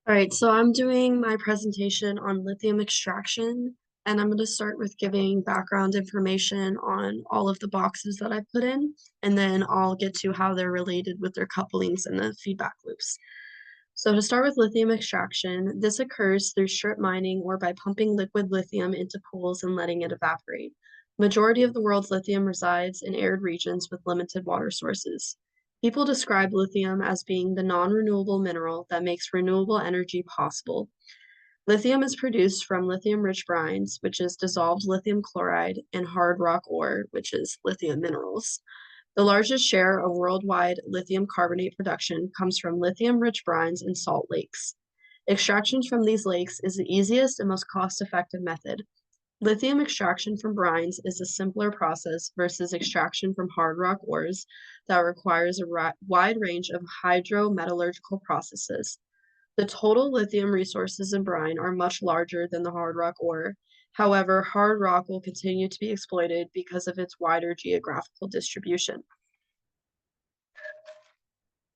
All right, so I'm doing my presentation on lithium extraction, and I'm going to start with giving background information on all of the boxes that I put in, and then I'll get to how they're related with their couplings and the feedback loops. So to start with lithium extraction, this occurs through strip mining or by pumping liquid lithium into pools and letting it evaporate. Majority of the world's lithium resides in arid regions with limited water sources. People describe lithium as being the non-renewable mineral that makes renewable energy possible. Lithium is produced from lithium-rich brines, which is dissolved lithium chloride, and hard rock ore, which is lithium minerals. The largest share of worldwide lithium carbonate production comes from lithium-rich brines and salt lakes. Extraction from these lakes is the easiest and most cost-effective method. Lithium extraction from brines is a simpler process versus extraction from hard rock ores that requires a wide range of hydrometallurgical processes. The total lithium resources in brine are much larger than the hard rock ore. However, hard rock will continue to be exploited because of its wider geographical distribution.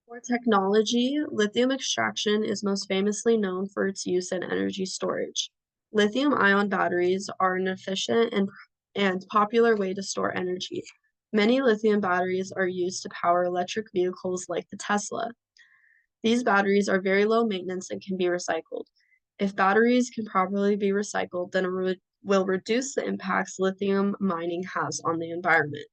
For technology, lithium extraction is most famously known for its use in energy storage. Lithium-ion batteries are an efficient and popular way to store energy. Many lithium batteries are used to power electric vehicles like the Tesla. These batteries are very low maintenance and can be recycled. If batteries can properly be recycled, then it will reduce the impacts lithium mining has on the environment.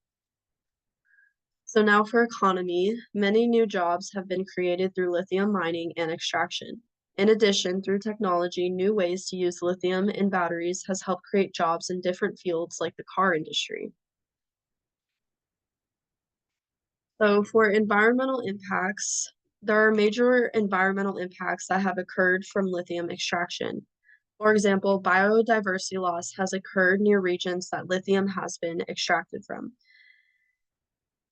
So now for economy, many new jobs have been created through lithium mining and extraction. In addition, through technology, new ways to use lithium in batteries has helped create jobs in different fields like the car industry. So for environmental impacts, there are major environmental impacts that have occurred from lithium extraction. For example, biodiversity loss has occurred near regions that lithium has been extracted from.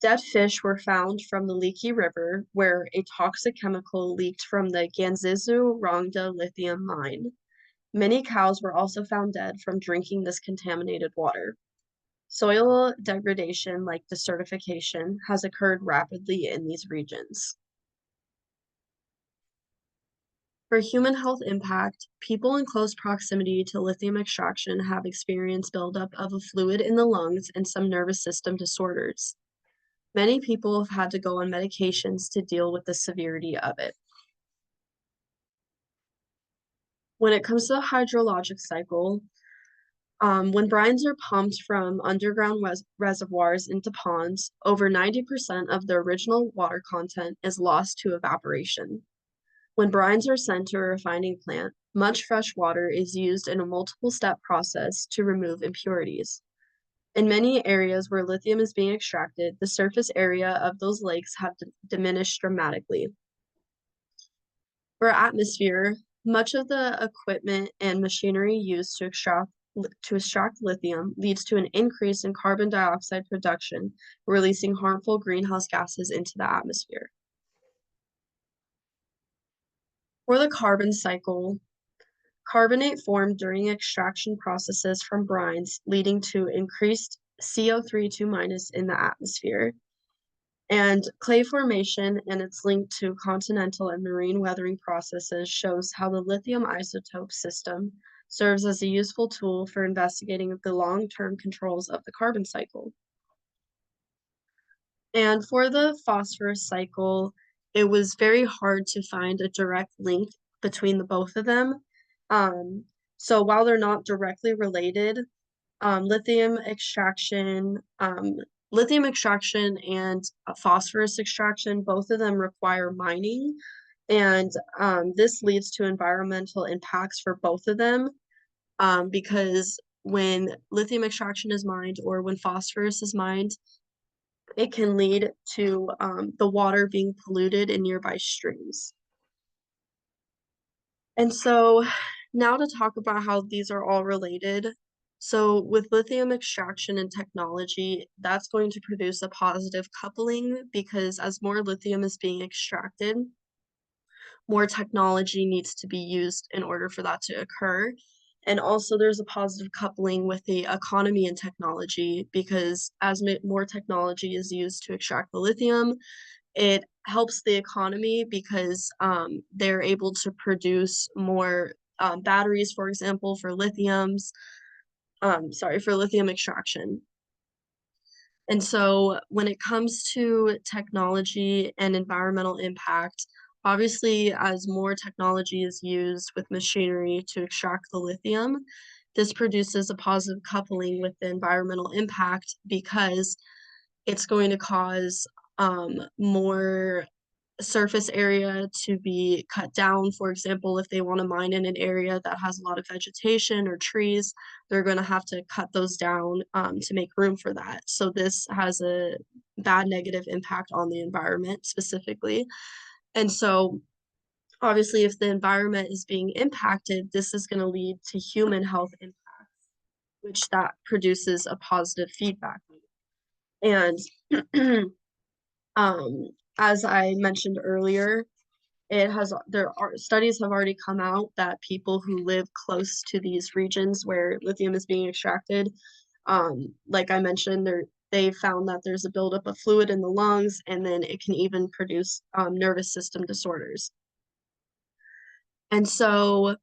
Dead fish were found from the Leaky River, where a toxic chemical leaked from the Ganzizu Rongda lithium mine. Many cows were also found dead from drinking this contaminated water. Soil degradation, like desertification, has occurred rapidly in these regions. For human health impact, people in close proximity to lithium extraction have experienced buildup of a fluid in the lungs and some nervous system disorders. Many people have had to go on medications to deal with the severity of it. When it comes to the hydrologic cycle, when brines are pumped from underground reservoirs into ponds, over 90% of the original water content is lost to evaporation. When brines are sent to a refining plant, much fresh water is used in a multiple-step process to remove impurities. In many areas where lithium is being extracted, the surface area of those lakes have diminished dramatically. For atmosphere, much of the equipment and machinery used to extract lithium leads to an increase in carbon dioxide production, releasing harmful greenhouse gases into the atmosphere. For the carbon cycle, carbonate formed during extraction processes from brines, leading to increased CO2- in the atmosphere. And clay formation and its link to continental and marine weathering processes shows how the lithium isotope system serves as a useful tool for investigating the long-term controls of the carbon cycle. And for the phosphorus cycle, it was very hard to find a direct link between the both of them. So while they're not directly related, lithium extraction, and phosphorus extraction, both of them require mining, and this leads to environmental impacts for both of them, because when lithium extraction is mined or when phosphorus is mined, it can lead to the water being polluted in nearby streams. And so now to talk about how these are all related. So with lithium extraction and technology, that's going to produce a positive coupling because as more lithium is being extracted, more technology needs to be used in order for that to occur. And also there's a positive coupling with the economy and technology because as more technology is used to extract the lithium, it helps the economy because, they're able to produce more, batteries, for example, for lithium extraction. And so when it comes to technology and environmental impact, obviously, as more technology is used with machinery to extract the lithium, this produces a positive coupling with the environmental impact because it's going to cause more surface area to be cut down. For example, if they want to mine in an area that has a lot of vegetation or trees, they're going to have to cut those down to make room for that. So this has a bad negative impact on the environment specifically. And so obviously if the environment is being impacted, this is going to lead to human health impacts, which that produces a positive feedback loop. And um, as I mentioned earlier, there are studies have already come out that people who live close to these regions where lithium is being extracted, like I mentioned, they found that there's a buildup of fluid in the lungs, and then it can even produce nervous system disorders. And so,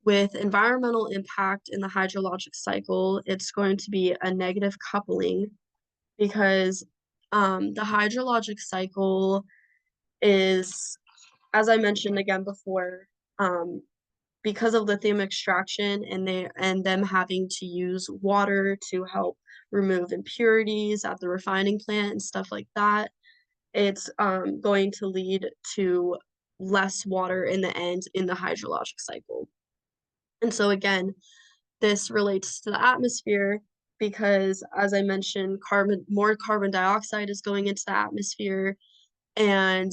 with environmental impact in the hydrologic cycle, it's going to be a negative coupling because the hydrologic cycle is, as I mentioned again before, um, because of lithium extraction and them having to use water to help remove impurities at the refining plant and stuff like that, it's going to lead to less water in the end in the hydrologic cycle. And so again, this relates to the atmosphere because, as I mentioned, more carbon dioxide is going into the atmosphere, and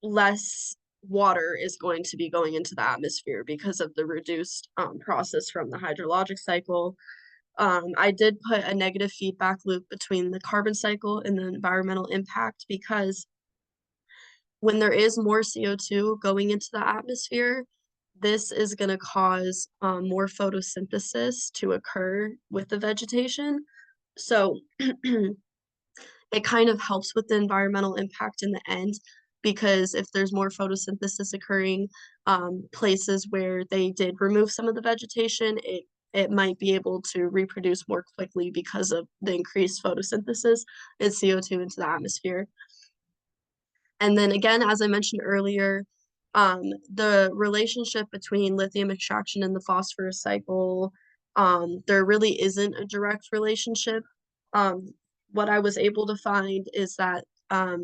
less water is going to be going into the atmosphere because of the reduced process from the hydrologic cycle. I did put a negative feedback loop between the carbon cycle and the environmental impact because when there is more CO2 going into the atmosphere, this is going to cause more photosynthesis to occur with the vegetation. So it kind of helps with the environmental impact in the end because if there's more photosynthesis occurring, places where they did remove some of the vegetation, it might be able to reproduce more quickly because of the increased photosynthesis and CO2 into the atmosphere. And then again, as I mentioned earlier, the relationship between lithium extraction and the phosphorus cycle, there really isn't a direct relationship. Um, what I was able to find is that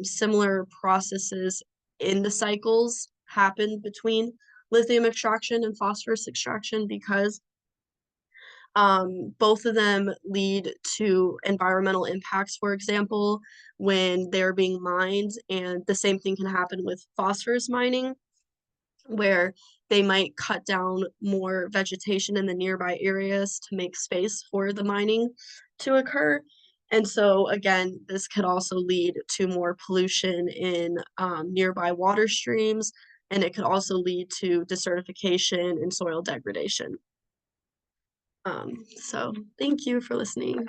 similar processes in the cycles happen between lithium extraction and phosphorus extraction because both of them lead to environmental impacts, for example, when they're being mined, and the same thing can happen with phosphorus mining, where they might cut down more vegetation in the nearby areas to make space for the mining to occur. And so, again, this could also lead to more pollution in nearby water streams, and it could also lead to desertification and soil degradation. So thank you for listening.